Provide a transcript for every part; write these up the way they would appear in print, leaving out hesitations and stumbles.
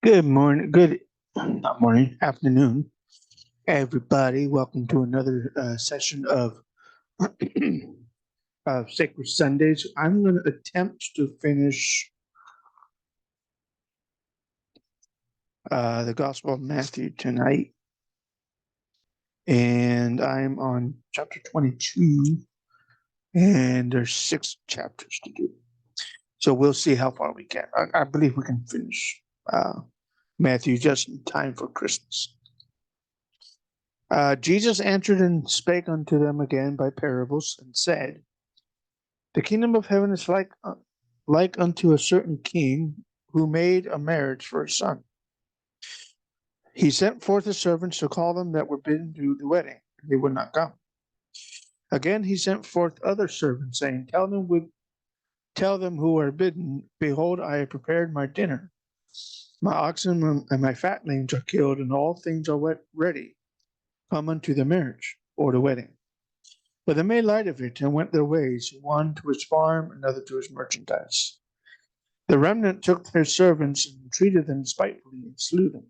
Good morning, not morning, afternoon, everybody. Welcome to another session of Sacred Sundays. I'm going to attempt to finish the Gospel of Matthew tonight, and I'm on chapter 22, and there's 6 chapters to do. So we'll see how far we get. I believe we can finish Matthew just in time for Christmas. Jesus answered and spake unto them again by parables, and said, The kingdom of heaven is like unto a certain king who made a marriage for his son. He sent forth his servants to call them that were bidden to the wedding, and they would not come. Again he sent forth other servants, saying, Tell them who are bidden, Behold, I have prepared my dinner. My oxen and my fatlings are killed, and all things are ready. Come unto the marriage, or the wedding. But they made light of it, and went their ways, one to his farm, another to his merchandise. The remnant took their servants, and treated them spitefully, and slew them.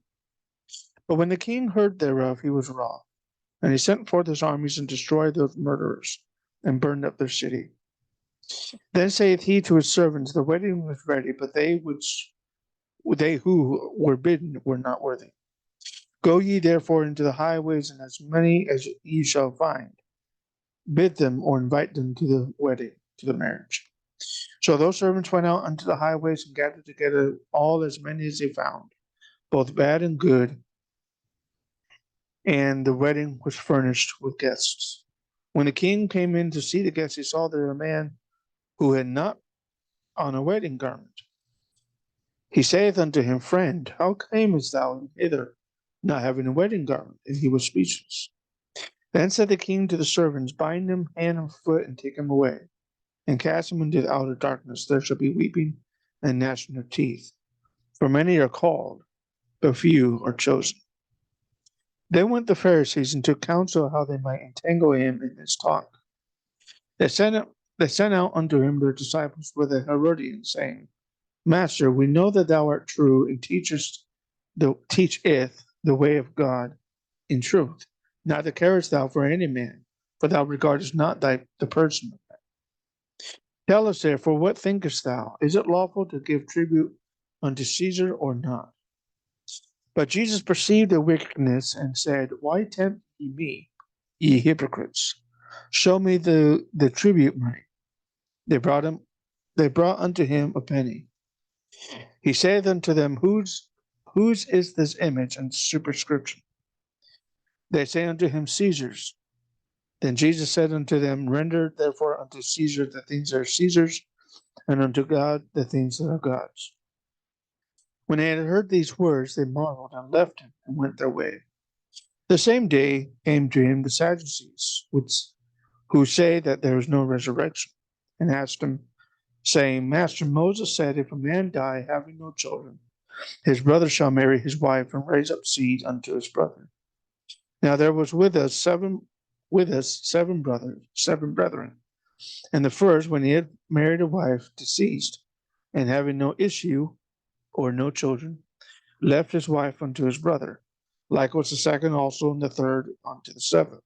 But when the king heard thereof, he was wroth. And he sent forth his armies, and destroyed those murderers, and burned up their city. Then saith he to his servants, The wedding was ready, but they who were bidden were not worthy. Go ye therefore into the highways, and as many as ye shall find, bid them or invite them to the wedding, to the marriage. So those servants went out unto the highways, and gathered together all as many as they found, both bad and good, and the wedding was furnished with guests. When the king came in to see the guests, he saw there a man who had not on a wedding garment. He saith unto him, Friend, how camest thou hither, not having a wedding garment? And he was speechless. Then said the king to the servants, Bind him hand and foot, and take him away, and cast him into the outer darkness. There shall be weeping and gnashing of teeth. For many are called, but few are chosen. Then went the Pharisees and took counsel how they might entangle him in his talk. They sent out unto him their disciples with the Herodians, saying, Master, we know that thou art true, and teacheth the way of God in truth. Neither carest thou for any man, for thou regardest not the person of man. Tell us therefore, what thinkest thou? Is it lawful to give tribute unto Caesar or not? But Jesus perceived their wickedness, and said, Why tempt ye me, ye hypocrites? Show me the tribute money. They brought unto him a penny. He saith unto them, Whose is this image and superscription? They say unto him, Caesar's. Then Jesus said unto them, Render therefore unto Caesar the things that are Caesar's, and unto God the things that are God's. When they had heard these words, they marveled, and left him, and went their way. The same day came to him the Sadducees, who say that there is no resurrection, and asked him, saying, Master, Moses said, If a man die having no children, his brother shall marry his wife, and raise up seed unto his brother. Now there was with us seven brethren. And the first, when he had married a wife, deceased, and having no issue or no children, left his wife unto his brother. Likewise the second also, and the third unto the seventh.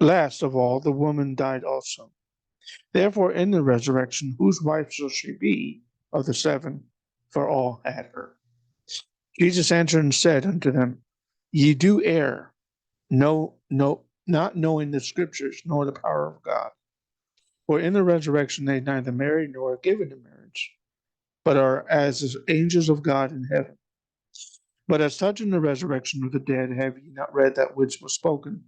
Last of all, the woman died also. Therefore, in the resurrection, whose wife shall she be of the seven? For all had her. Jesus answered and said unto them, Ye do err, not knowing the scriptures, nor the power of God. For in the resurrection they neither marry nor are given in marriage, but are as angels of God in heaven. But as touching the resurrection of the dead, have ye not read that which was spoken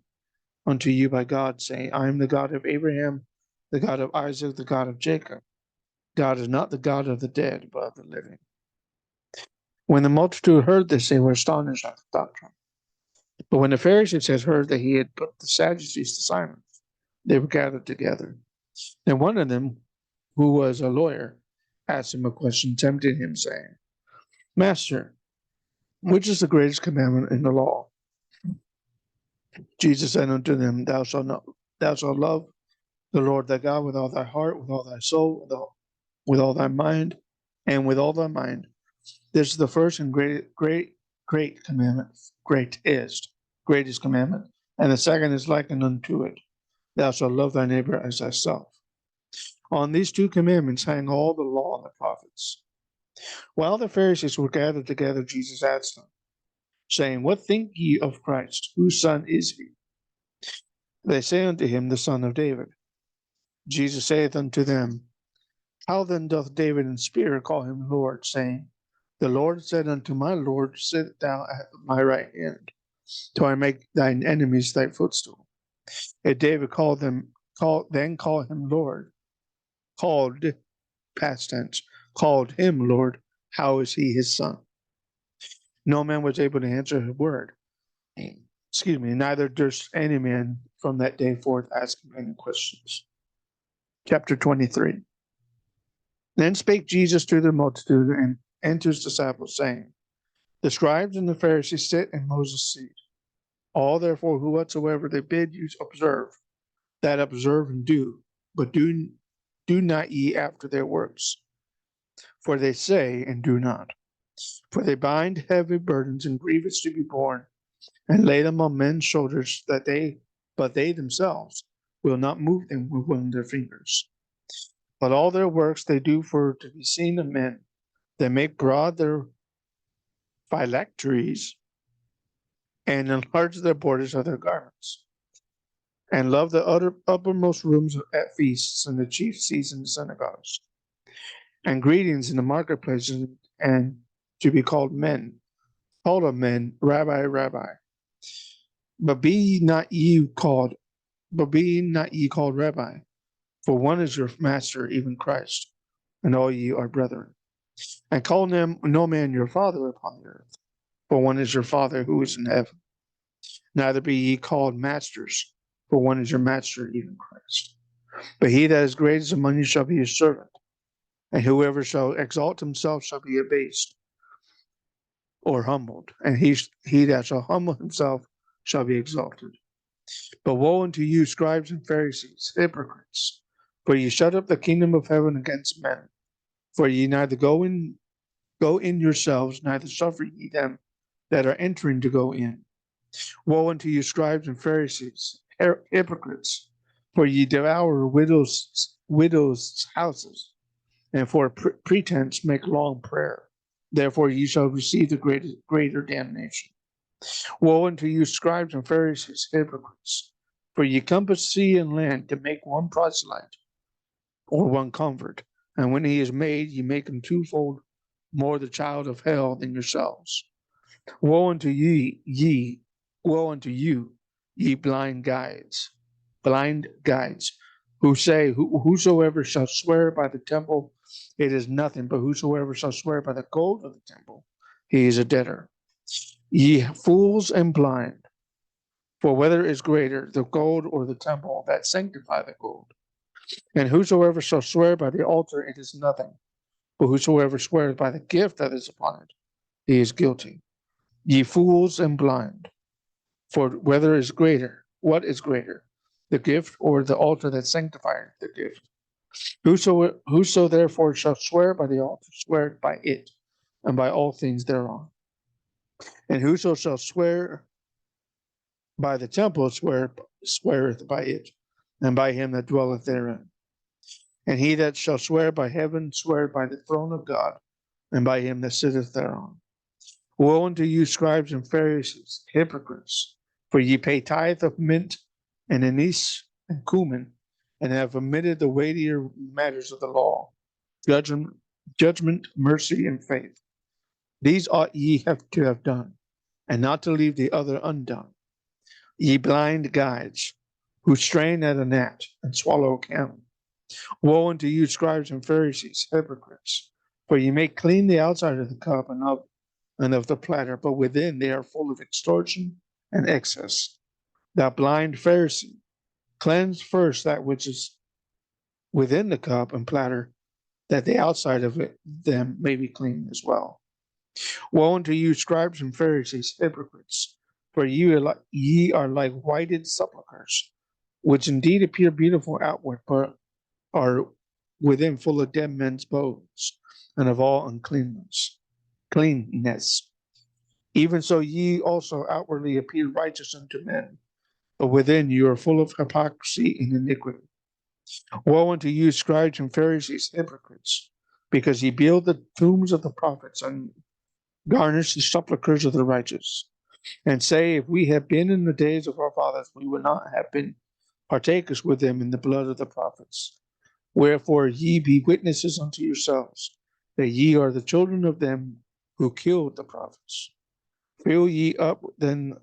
unto you by God, saying, I am the God of Abraham, the God of Isaac, the God of Jacob. God is not the God of the dead, but of the living. When the multitude heard this, they were astonished at the doctrine. But when the Pharisees had heard that he had put the Sadducees to silence, they were gathered together. And one of them, who was a lawyer, asked him a question, tempting him, saying, Master, which is the greatest commandment in the law? Jesus said unto them, Thou shalt love the Lord thy God with all thy heart, with all thy soul, with all thy mind, and with all thy mind. This is the first and great commandment, greatest commandment. And the second is likened unto it. Thou shalt love thy neighbor as thyself. On these two commandments hang all the law and the prophets. While the Pharisees were gathered together, Jesus asked them, saying, What think ye of Christ? Whose son is he? They say unto him, The son of David. Jesus saith unto them, How then doth David in spirit call him Lord, saying, The Lord said unto my Lord, Sit thou at my right hand, till I make thine enemies thy footstool. If David then call him Lord, called, past tense, called him Lord, how is he his son? No man was able to answer a word. Excuse me, neither durst any man from that day forth ask him any questions. Chapter 23. Then spake Jesus to the multitude and to his disciples, saying, The scribes and the Pharisees sit in Moses' seat. All therefore whatsoever they bid you observe, that observe and do, but do not ye after their works. For they say and do not. For they bind heavy burdens and grievous to be borne, and lay them on men's shoulders, but they themselves will not move them with one of their fingers. But all their works they do for to be seen of men. They make broad their phylacteries, and enlarge their borders of their garments, and love the uppermost rooms at feasts and the chief seats in the synagogues, and greetings in the marketplaces, and to be called of men, Rabbi, Rabbi. But be not ye called Rabbi, for one is your master, even Christ, and all ye are brethren. And call no man your father upon the earth, for one is your Father who is in heaven. Neither be ye called masters, for one is your master, even Christ. But he that is greatest among you shall be his servant, and whoever shall exalt himself shall be abased or humbled, and he that shall humble himself shall be exalted. But woe unto you, scribes and Pharisees, hypocrites, for ye shut up the kingdom of heaven against men. For ye neither go in yourselves, neither suffer ye them that are entering to go in. Woe unto you, scribes and Pharisees, hypocrites, for ye devour widows' houses, and for pretense make long prayer. Therefore ye shall receive the greater damnation. Woe unto you, scribes and Pharisees, hypocrites, for ye compass sea and land to make one proselyte or one convert, and when he is made, ye make him twofold more the child of hell than yourselves. Woe unto you, ye blind guides, who say, Whosoever shall swear by the temple, it is nothing, but whosoever shall swear by the gold of the temple, he is a debtor. Ye fools and blind, for whether is greater, the gold or the temple that sanctify the gold? And whosoever shall swear by the altar, it is nothing, but whosoever swears by the gift that is upon it, he is guilty. Ye fools and blind, for what is greater, the gift or the altar that sanctifieth the gift? Whoso therefore shall swear by the altar, swear by it, and by all things thereon. And whoso shall swear by the temple, sweareth by it, and by him that dwelleth therein. And he that shall swear by heaven, sweareth by the throne of God, and by him that sitteth thereon. Woe unto you, scribes and Pharisees, hypocrites, for ye pay tithe of mint and anise and cumin, and have omitted the weightier matters of the law, judgment, mercy, and faith. These ought ye to have done, and not to leave the other undone. Ye blind guides, who strain at a gnat and swallow a camel. Woe unto you, scribes and Pharisees, hypocrites, for ye make clean the outside of the cup and of the platter, but within they are full of extortion and excess. Thou blind Pharisee, cleanse first that which is within the cup and platter, that the outside of them may be clean as well. Woe unto you, scribes and Pharisees, hypocrites, for ye are like whited sepulchres, which indeed appear beautiful outward, but are within full of dead men's bones and of all uncleanness. cleanness. Even so ye also outwardly appear righteous unto men, but within you are full of hypocrisy and iniquity. Woe unto you, scribes and Pharisees, hypocrites, because ye build the tombs of the prophets and garnish the sepulchres of the righteous, and say, if we had been in the days of our fathers, we would not have been partakers with them in the blood of the prophets. Wherefore ye be witnesses unto yourselves, that ye are the children of them who killed the prophets. Fill ye up then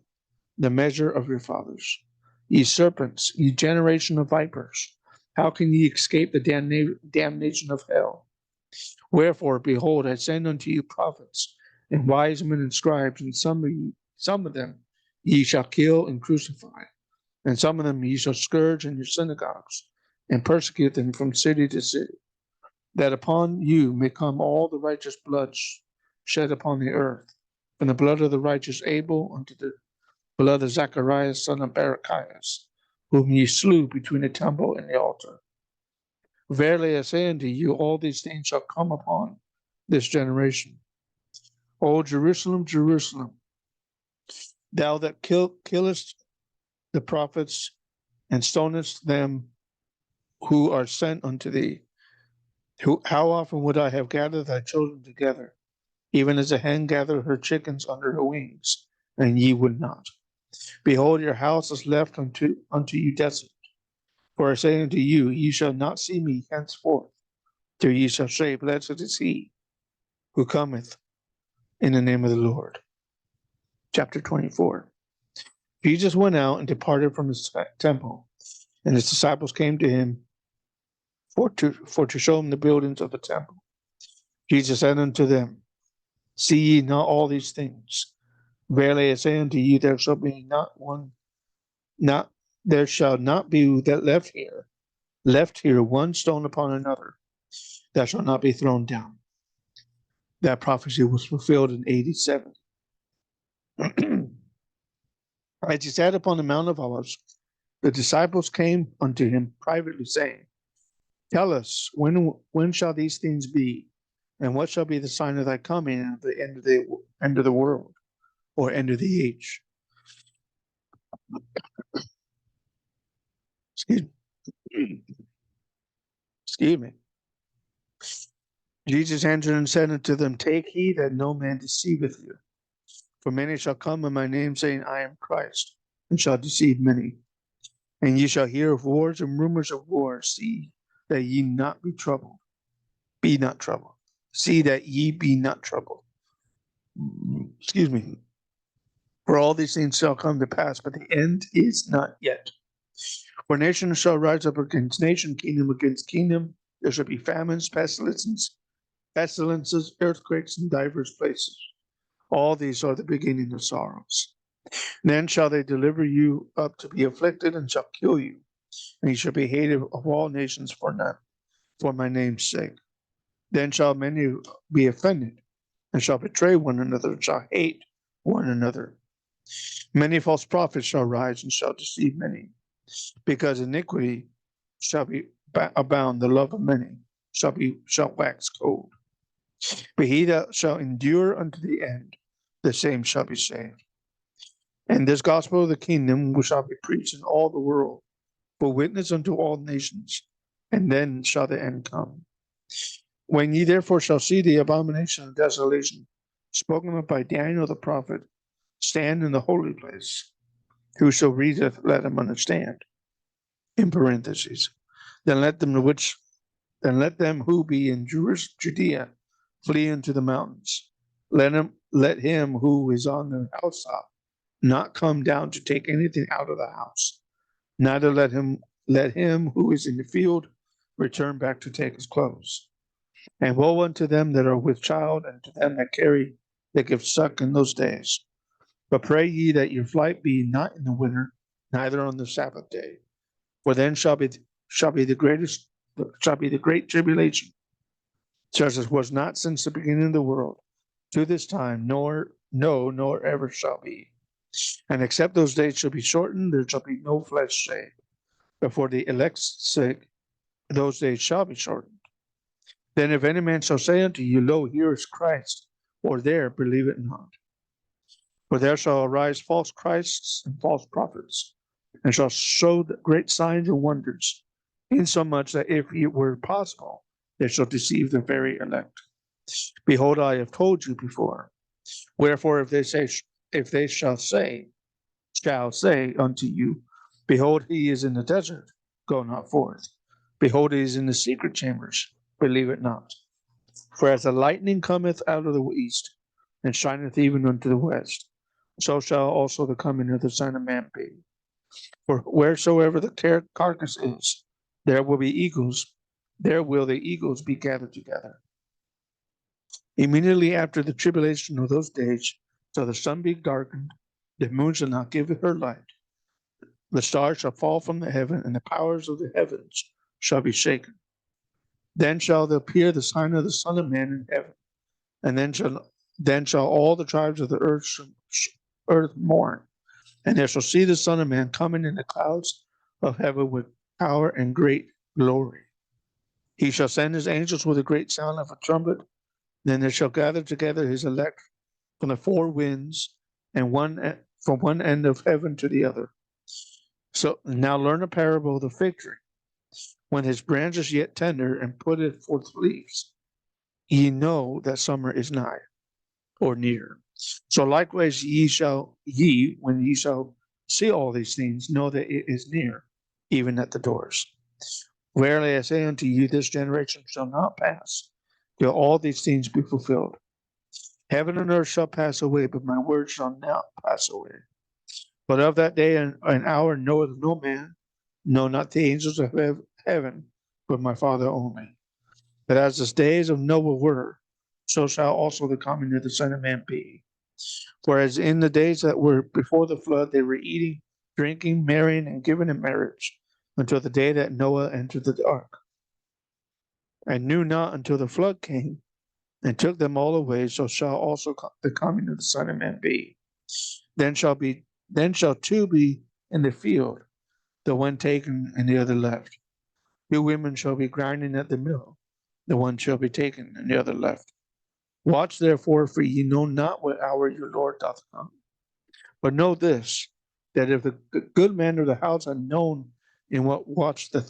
the measure of your fathers. Ye serpents, ye generation of vipers, how can ye escape the damnation of hell? Wherefore, behold, I send unto you prophets, and wise men and scribes, and some of them ye shall kill and crucify, and some of them ye shall scourge in your synagogues, and persecute them from city to city, that upon you may come all the righteous blood shed upon the earth, from the blood of the righteous Abel unto the blood of Zacharias son of Barachias, whom ye slew between the temple and the altar. Verily I say unto you, all these things shall come upon this generation. O Jerusalem, Jerusalem, thou that killest the prophets and stonest them who are sent unto thee, how often would I have gathered thy children together, even as a hen gathereth her chickens under her wings, and ye would not. Behold, your house is left unto you desolate. For I say unto you, ye shall not see me henceforth, till ye shall say, blessed is he who cometh in the name of the Lord. Chapter 24. Jesus went out and departed from his temple, and his disciples came to him for to show him the buildings of the temple. Jesus said unto them, see ye not all these things? Verily I say unto you, there shall not be that left here one stone upon another that shall not be thrown down. That prophecy was fulfilled in AD 70. As he sat upon the Mount of Olives, the disciples came unto him privately, saying, tell us, when shall these things be? And what shall be the sign of thy coming and of the end of the world, or end of the age? Excuse me. Excuse me. Jesus answered and said unto them, take heed that no man deceiveth you. For many shall come in my name, saying, I am Christ, and shall deceive many. And ye shall hear of wars and rumors of wars. See that ye not be troubled. Be not troubled. See that ye be not troubled. Excuse me. For all these things shall come to pass, but the end is not yet. For nation shall rise up against nation, kingdom against kingdom. There shall be famines, pestilences, earthquakes in divers places. All these are the beginning of sorrows. Then shall they deliver you up to be afflicted, and shall kill you, and ye shall be hated of all nations for my name's sake. Then shall many be offended, and shall betray one another, and shall hate one another. Many false prophets shall rise, and shall deceive many. Because iniquity shall be abound, the love of many shall wax cold. But he that shall endure unto the end, the same shall be saved. And this gospel of the kingdom shall be preached in all the world, for witness unto all nations, and then shall the end come. When ye therefore shall see the abomination of desolation, spoken of by Daniel the prophet, stand in the holy place, whoso readeth, let him understand. In parentheses, then let them who be in Judea flee into the mountains. Let him who is on the housetop not come down to take anything out of the house. Neither let him who is in the field return back to take his clothes. And woe unto them that are with child, and to them that give suck in those days. But pray ye that your flight be not in the winter, neither on the Sabbath day. For then shall be the great tribulation, such as was not since the beginning of the world, to this time, nor ever shall be. And except those days shall be shortened, there shall be no flesh saved. But for the elect's sake, those days shall be shortened. Then if any man shall say unto you, lo, here is Christ, or there believe it not. For there shall arise false Christs and false prophets, and shall show the great signs and wonders, insomuch that if it were possible, they shall deceive the very elect. Behold, I have told you before. Wherefore, if they shall say unto you, behold, he is in the desert, go not forth. Behold, he is in the secret chambers, believe it not. For as the lightning cometh out of the east, and shineth even unto the west, so shall also the coming of the Son of Man be. For wheresoever the carcass is, there will the eagles be gathered together. Immediately after the tribulation of those days shall the sun be darkened, the moon shall not give her light, the stars shall fall from the heaven, and the powers of the heavens shall be shaken. Then shall appear the sign of the Son of Man in heaven, and then shall all the tribes of the earth mourn, and they shall see the Son of Man coming in the clouds of heaven with power and great glory. He shall send his angels with a great sound of a trumpet. Then they shall gather together his elect from the four winds, and from one end of heaven to the other. So now learn a parable of the fig tree. When his branch is yet tender and putteth forth leaves, ye know that summer is nigh, or near. So likewise when ye shall see all these things, know that it is near, even at the doors. Verily I say unto you, this generation shall not pass till all these things be fulfilled. Heaven and earth shall pass away, but my word shall not pass away. But of that day and hour knoweth no man, no, not the angels of heaven, but my Father only. But as the days of Noah were, so shall also the coming of the Son of Man be. For as in the days that were before the flood, they were eating, drinking, marrying, and giving in marriage, until the day that Noah entered the ark, and knew not until the flood came, and took them all away, so shall also the coming of the Son of Man be. Then shall two be in the field, the one taken and the other left. Two women shall be grinding at the mill, the one shall be taken and the other left. Watch therefore, for ye know not what hour your Lord doth come. But know this, that if the good man of the house had known in what watch the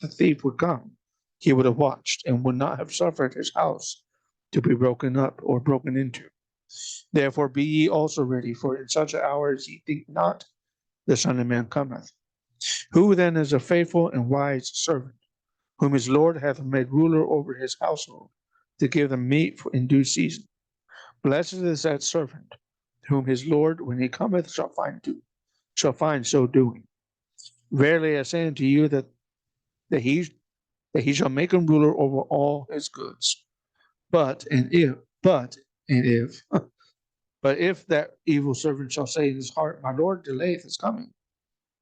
thief would come, he would have watched and would not have suffered his house to be broken up or broken into. Therefore be ye also ready, for in such an hour as ye think not, the Son of Man cometh. Who then is a faithful and wise servant, whom his Lord hath made ruler over his household, to give them meat in due season? Blessed is that servant, whom his Lord, when he cometh, shall find so doing. Verily I say unto you that he shall make him ruler over all his goods. But if that evil servant shall say in his heart, my Lord delayeth his coming,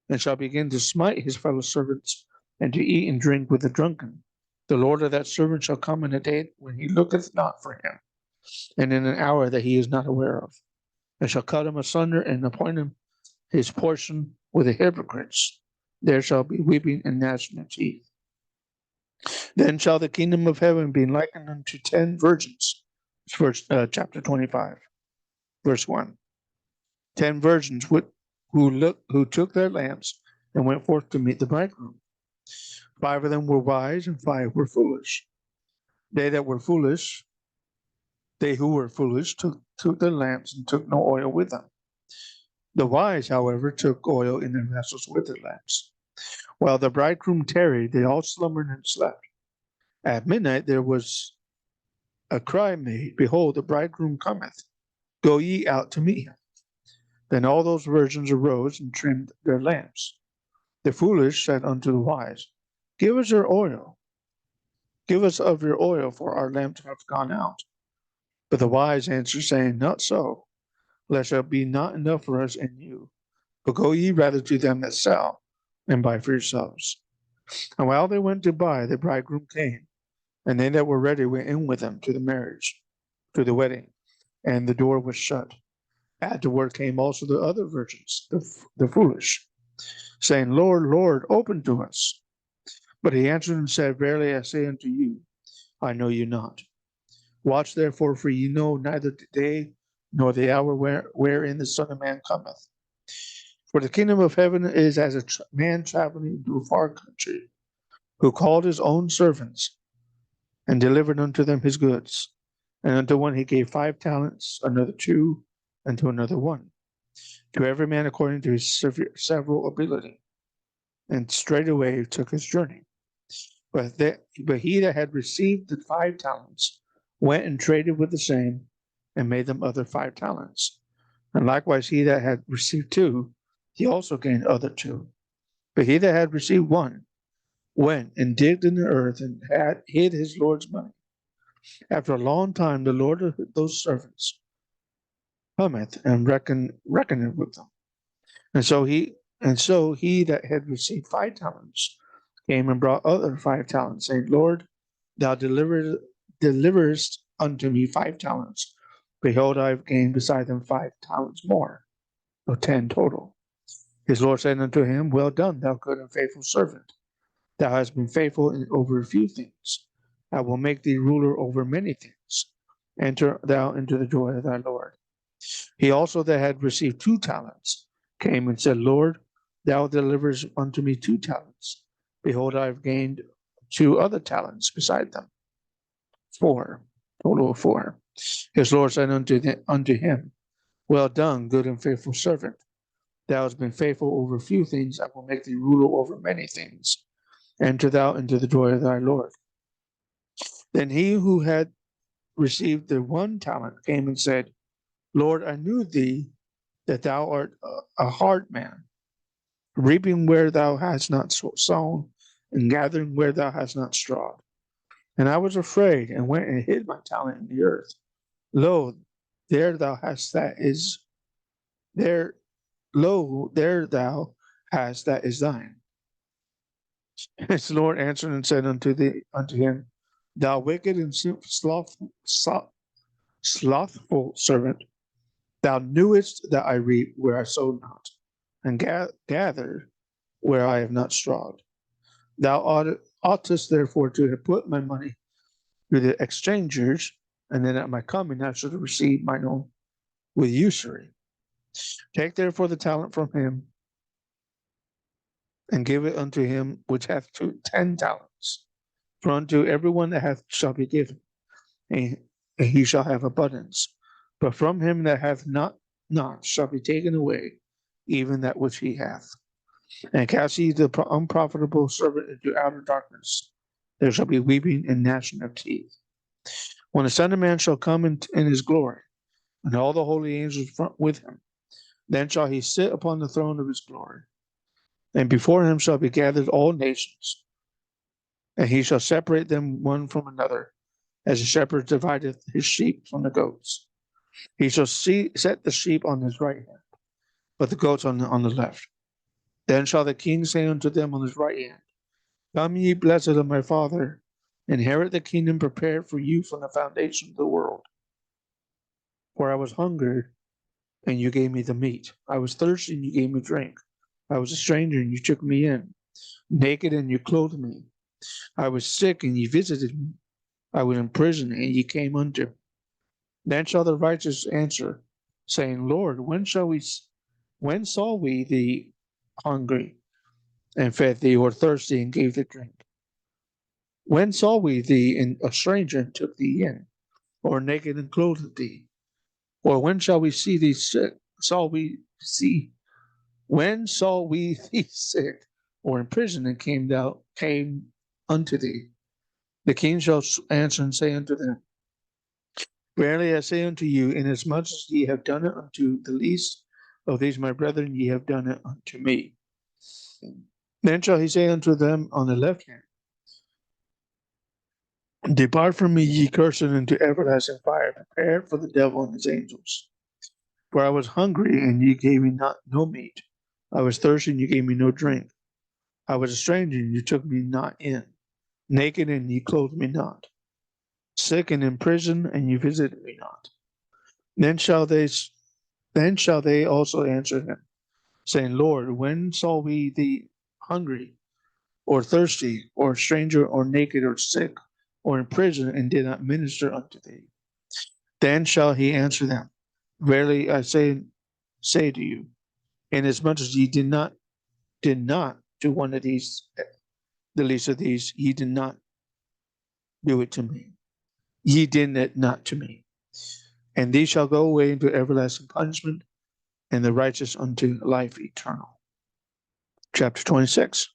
and shall begin to smite his fellow servants, and to eat and drink with the drunken, the Lord of that servant shall come in a day when he looketh not for him, and in an hour that he is not aware of, and shall cut him asunder and appoint him his portion with the hypocrites. There shall be weeping and gnashing of teeth. Then shall the kingdom of heaven be likened unto 10 virgins. Chapter 25, verse 1. 10 virgins who took their lamps and went forth to meet the bridegroom. 5 of them were wise, and 5 were foolish. They who were foolish took their lamps and took no oil with them. The wise, however, took oil in their vessels with their lamps. While the bridegroom tarried, they all slumbered and slept. At midnight there was a cry made, Behold, the bridegroom cometh. Go ye out to meet him. Then all those virgins arose and trimmed their lamps. The foolish said unto the wise, Give us your oil. Give us of your oil, for our lamps have gone out. But the wise answered, saying, Not so, lest there be not enough for us and you. But go ye rather to them that sell, and buy for yourselves. And while they went to buy, the bridegroom came, and they that were ready went in with him to the wedding, and the door was shut. Afterward came also the other virgins, the foolish, saying, Lord, Lord, open to us. But he answered and said, Verily I say unto you, I know you not. Watch therefore, for ye know neither the day nor the hour wherein the Son of Man cometh. For the kingdom of heaven is as a man traveling to a far country, who called his own servants and delivered unto them his goods. And unto one he gave 5 talents, another 2, and to another 1, to every man according to his several ability. And straightway took his journey. But he that had received the 5 talents went and traded with the same, and made them other 5 talents. And likewise he that had received 2, he also gained other 2. But he that had received 1 went and digged in the earth and had hid his Lord's money. After a long time, the Lord of those servants cometh and reckoneth with them. And so he that had received 5 talents came and brought other 5 talents, saying, Lord, thou deliverest unto me 5 talents. Behold, I have gained beside them 5 talents more, so 10 total. His Lord said unto him, Well done, thou good and faithful servant. Thou hast been faithful over a few things. I will make thee ruler over many things. Enter thou into the joy of thy Lord. He also that had received 2 talents came and said, Lord, thou deliverest unto me 2 talents. Behold, I have gained 2 other talents beside them. 4, total of 4. His Lord said unto him, Well done, good and faithful servant. Thou hast been faithful over a few things. I will make thee ruler over many things. Enter thou into the joy of thy Lord. Then he who had received the 1 talent came and said, Lord, I knew thee that thou art a hard man, reaping where thou hast not sown, and gathering where thou hast not strawed. And I was afraid, and went and hid my talent in the earth. Lo, there thou hast that is there. Lo, there thou hast that is thine. His Lord answered and said unto him, Thou wicked and slothful servant, thou knewest that I reap where I sowed not, and gather where I have not strawed. Thou oughtest therefore to have put my money to the exchangers, and then at my coming I should have received mine own with usury. Take therefore the talent from him, and give it unto him which hath 10 talents. For unto everyone that hath shall be given, and he shall have abundance. But from him that hath not shall be taken away even that which he hath. And cast ye the unprofitable servant into outer darkness. There shall be weeping and gnashing of teeth. When the Son of Man shall come in his glory, and all the holy angels with him, then shall he sit upon the throne of his glory. And before him shall be gathered all nations, and he shall separate them one from another, as a shepherd divideth his sheep from the goats. He shall set the sheep on his right hand, but the goats on the left. Then shall the king say unto them on his right hand, Come ye blessed of my Father, inherit the kingdom prepared for you from the foundation of the world. For I was hungry, and you gave me the meat. I was thirsty, and you gave me drink. I was a stranger, and you took me in. Naked, and you clothed me. I was sick, and you visited me. I was in prison, and ye came unto me. Then shall the righteous answer, saying, Lord, when saw we thee hungry, and fed thee, or thirsty, and gave thee drink? When saw we thee a stranger, and took thee in, or naked, and clothed thee? Or when shall we see thee sick? When saw we thee sick, or in prison, and came unto thee? The king shall answer and say unto them, Verily I say unto you, inasmuch as ye have done it unto the least of these my brethren, ye have done it unto me. Then shall he say unto them on the left hand, Depart from me, ye cursed, into everlasting fire, prepared for the devil and his angels. For I was hungry, and ye gave me no meat. I was thirsty, and you gave me no drink. I was a stranger, and you took me not in. Naked, and ye clothed me not. Sick and in prison, and you visited me not. Then shall they also answer him, saying, Lord, when saw we thee hungry, or thirsty, or stranger, or naked, or sick, or in prison, and did not minister unto thee? Then shall he answer them, Verily I say to you, inasmuch as ye did not do one of these, the least of these, ye did not do it to me. Ye did it not to me. And these shall go away into everlasting punishment, and the righteous unto life eternal. Chapter 26.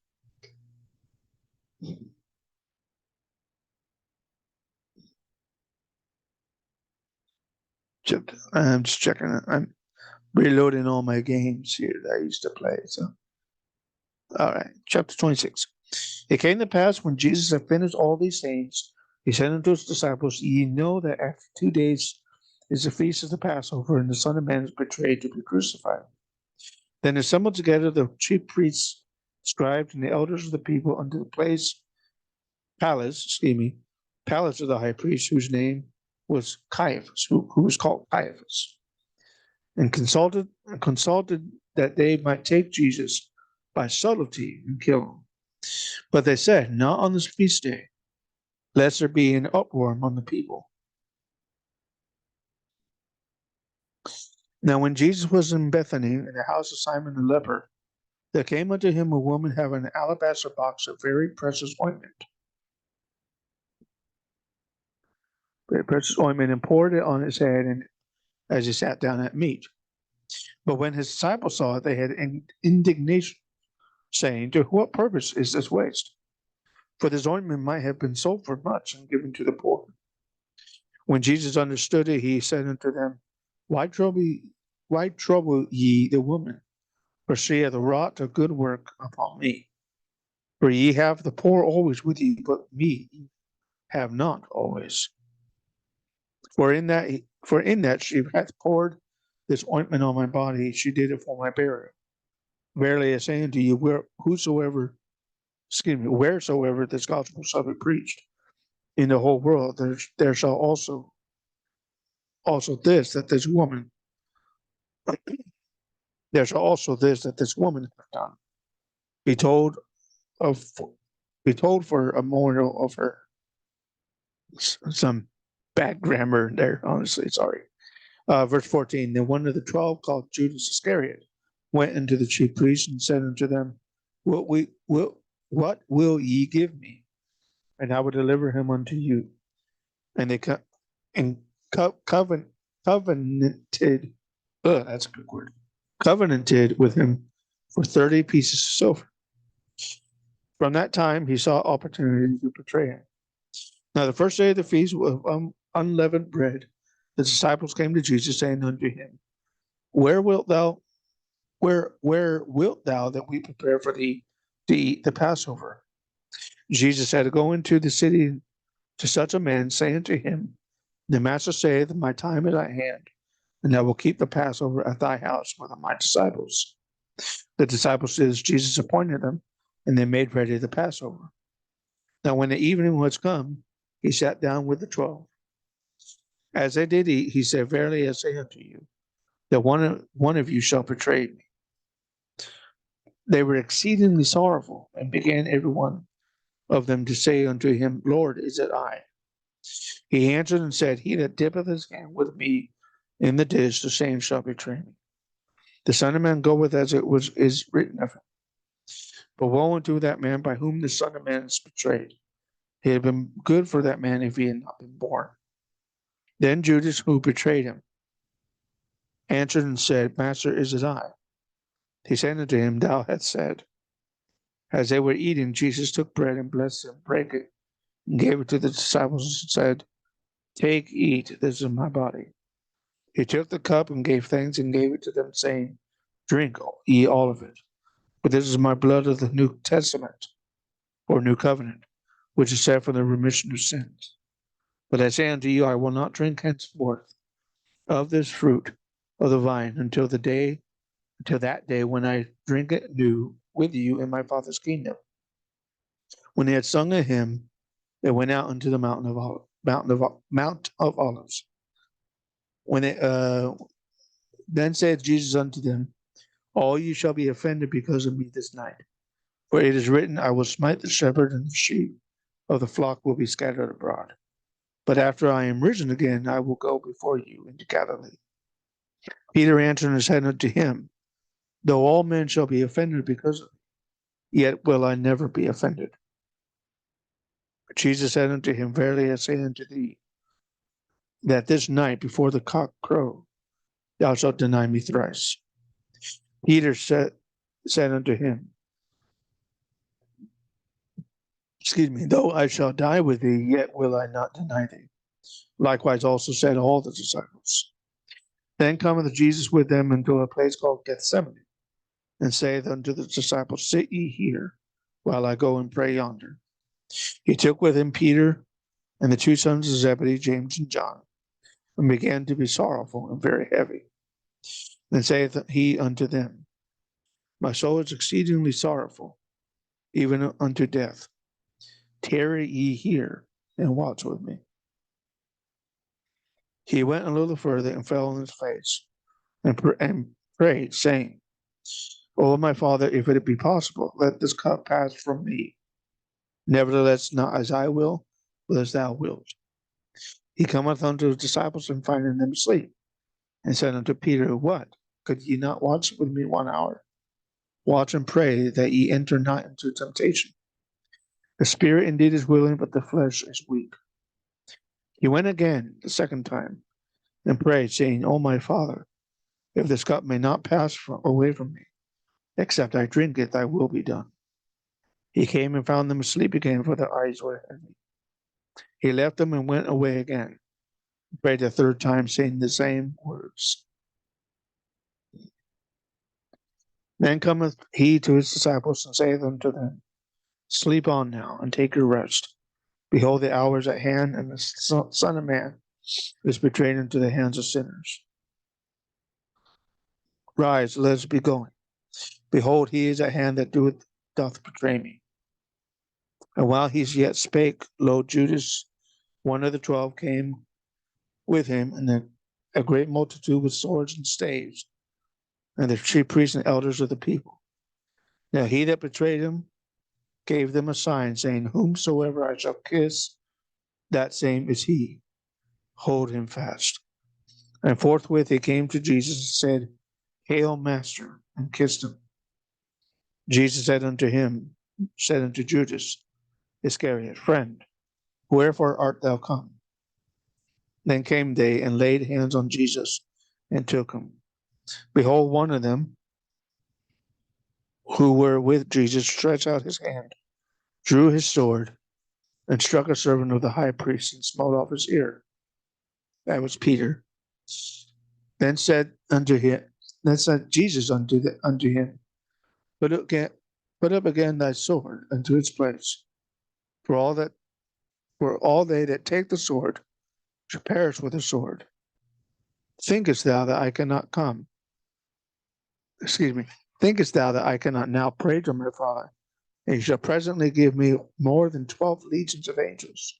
I'm just checking. I'm reloading all my games here that I used to play. So, all right, chapter 26. It came to pass when Jesus had finished all these things, he said unto his disciples, Ye know that after 2 days is the feast of the Passover, and the Son of Man is betrayed to be crucified. Then assembled together the chief priests, scribes, and the elders of the people unto the palace of the high priest, whose name was Caiaphas, who was called Caiaphas, and consulted that they might take Jesus by subtlety and kill him. But they said, Not on this feast day, lest there be an uproar among the people. Now when Jesus was in Bethany, in the house of Simon the leper, there came unto him a woman having an alabaster box of very precious ointment, and poured it on his head, and as he sat down at meat. But when his disciples saw it, they had indignation, saying, To what purpose is this waste? For this ointment might have been sold for much and given to the poor. When Jesus understood it, he said unto them, Why trouble ye the woman? For she hath wrought a good work upon me. For ye have the poor always with you, but me ye have not always. For in that she hath poured this ointment on my body, she did it for my burial. Verily I say unto you, wheresoever this gospel shall be preached in the whole world, there shall also this that this woman there shall also this that this woman hath done be told for a memorial of her. Some bad grammar there, honestly, sorry. Verse 14, Then one of the 12, called Judas Iscariot, went unto the chief priests and said unto them, What will ye give me? And I will deliver him unto you. And they covenanted, that's a good word, covenanted with him for 30 pieces of silver. From that time he saw opportunity to betray him. Now the first day of the feast of unleavened bread, the disciples came to Jesus, saying unto him, Where wilt thou that we prepare for thee to eat the Passover? Jesus said, Go into the city to such a man, say unto him, The master saith, My time is at hand, and I will keep the Passover at thy house with my disciples. The disciples did as Jesus appointed them, and they made ready the Passover. Now when the evening was come, he sat down with the 12. As they did eat, he said, Verily I say unto you, that one of you shall betray me. They were exceedingly sorrowful, and began every one of them to say unto him, Lord, is it I? He answered and said, He that dippeth his hand with me in the dish, the same shall betray me. The Son of Man goeth as is written of him. But woe unto that man by whom the Son of Man is betrayed. It had been good for that man if he had not been born. Then Judas, who betrayed him, answered and said, Master, is it I? He said unto him, Thou hast said. As they were eating, Jesus took bread and blessed it, brake it, and gave it to the disciples, and said, Take, eat, this is my body. He took the cup and gave thanks and gave it to them, saying, Drink ye all of it, for this is my blood of the New Testament, or New Covenant, which is set for the remission of sins. But I say unto you, I will not drink henceforth of this fruit of the vine until that day when I drink it new with you in my Father's kingdom. When they had sung a hymn, they went out into the Mount of Olives. When then said Jesus unto them, All you shall be offended because of me this night. For it is written, I will smite the shepherd, and the sheep of the flock will be scattered abroad. but after I am risen again, I will go before you into Galilee. Peter answered and said unto him, Though all men shall be offended because of me, yet will I never be offended. But Jesus said unto him, Verily I say unto thee, that this night before the cock crow, thou shalt deny me thrice. Peter said unto him, Though I shall die with thee, yet will I not deny thee. Likewise also said all the disciples. Then cometh Jesus with them into a place called Gethsemane, and saith unto the disciples, Sit ye here, while I go and pray yonder. He took with him Peter and the two sons of Zebedee, James and John, and began to be sorrowful and very heavy. Then saith he unto them, My soul is exceedingly sorrowful, even unto death. Tarry ye here, and watch with me. He went a little further and fell on his face, and prayed, saying, O my Father, if it be possible, let this cup pass from me. Nevertheless, not as I will, but as thou wilt. He cometh unto his disciples, and finding them asleep, and said unto Peter, What? Could ye not watch with me 1 hour? Watch and pray that ye enter not into temptation. The spirit indeed is willing, but the flesh is weak. He went again the second time, and prayed, saying, O my Father, if this cup may not pass away from me, except I drink it, thy will be done. He came and found them asleep again, for their eyes were heavy. He left them and went away again, prayed the third time, saying the same words. Then cometh he to his disciples, and saith unto them, Sleep on now, and take your rest. Behold, the hour is at hand, and the Son of Man is betrayed into the hands of sinners. Rise, let us be going. Behold, he is at hand that doth betray me. And while he yet spake, lo, Judas, one of the 12, came with him, and a great multitude with swords and staves, and the chief priests and elders of the people. Now he that betrayed him gave them a sign, saying, Whomsoever I shall kiss, that same is he. Hold him fast. And forthwith he came to Jesus and said, Hail, Master, and kissed him. Jesus said unto Judas Iscariot, Friend, wherefore art thou come? Then came they and laid hands on Jesus and took him. Behold, one of them who were with Jesus stretched out his hand, drew his sword, and struck a servant of the high priest, and smote off his ear. That was Peter. Then said Jesus unto him, Put up again thy sword into its place. For all they that take the sword shall perish with the sword. Thinkest thou that I cannot now pray to my Father, and he shall presently give me more than 12 legions of angels?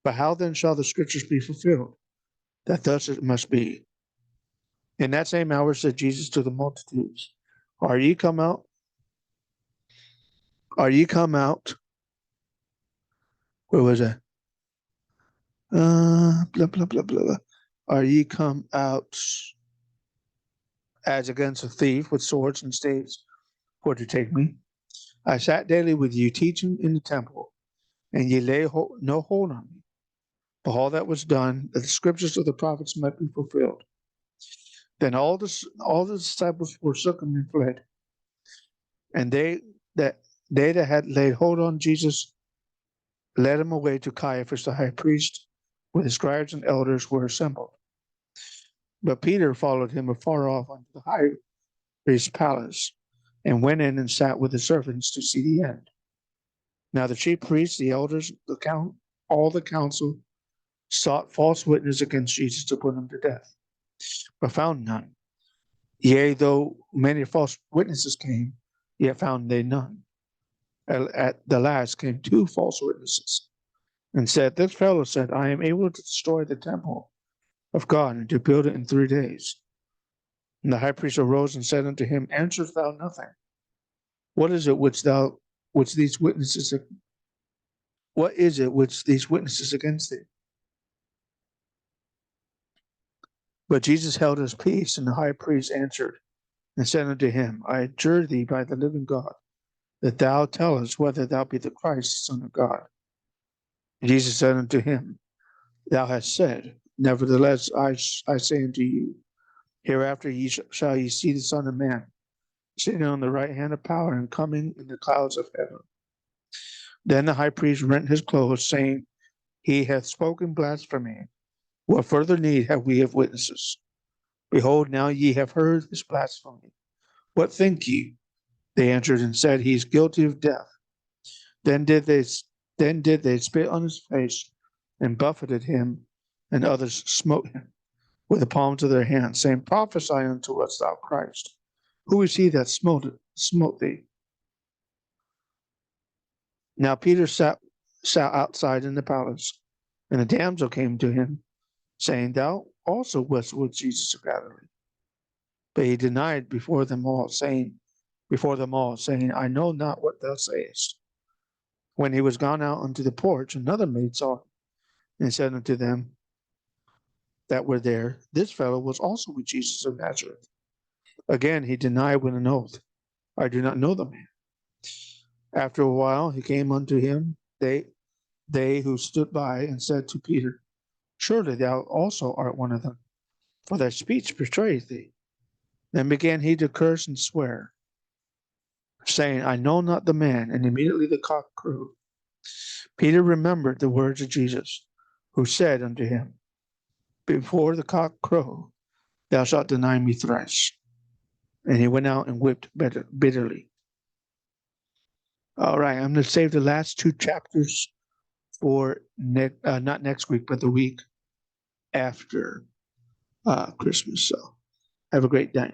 But how then shall the scriptures be fulfilled, that thus it must be? In that same hour said Jesus to the multitudes, Are ye come out? Where was I? Blah, blah, blah, blah. Are ye come out as against a thief with swords and staves for to take me? I sat daily with you teaching in the temple, and ye lay no hold on me. But all that was done, that the scriptures of the prophets might be fulfilled. Then all the disciples forsook him and fled. And they that had laid hold on Jesus led him away to Caiaphas the high priest, where the scribes and elders were assembled. But Peter followed him afar off unto the high priest's palace, and went in and sat with the servants to see the end. Now the chief priests, the elders, all the council sought false witness against Jesus to put him to death, but found none. Yea, though many false witnesses came, yet found they none. At the last came 2 false witnesses, and said, This fellow said, I am able to destroy the temple of God and to build it in 3 days. And the high priest arose and said unto him, Answerest thou nothing? What is it which these witnesses against thee? But Jesus held his peace, and the high priest answered and said unto him, I adjure thee by the living God, that thou tell us whether thou be the Christ, the Son of God. And Jesus said unto him, Thou hast said, nevertheless I say unto you, hereafter shall ye see the Son of Man sitting on the right hand of power and coming in the clouds of heaven. Then the high priest rent his clothes, saying, He hath spoken blasphemy. What further need have we of witnesses? Behold, now ye have heard his blasphemy. What think ye? They answered and said, He is guilty of death. Then did they spit on his face and buffeted him, and others smote him with the palms of their hands, saying, Prophesy unto us, thou Christ. Who is he that smote thee? Now Peter sat outside in the palace, and a damsel came to him, saying, Thou also wast with Jesus of Galilee. But he denied before them all, saying, I know not what thou sayest. When he was gone out unto the porch, another maid saw him, and said unto them that were there, This fellow was also with Jesus of Nazareth. Again he denied with an oath, I do not know the man. After a while he came unto him, they who stood by, and said to Peter, Surely thou also art one of them, for thy speech betrayeth thee. Then began he to curse and swear, saying, I know not the man. And immediately the cock crowed. Peter remembered the words of Jesus, who said unto him, Before the cock crow, thou shalt deny me thrice. And he went out and wept bitterly. All right, I'm going to save the last two chapters for not next week, but the week after Christmas. So have a great day.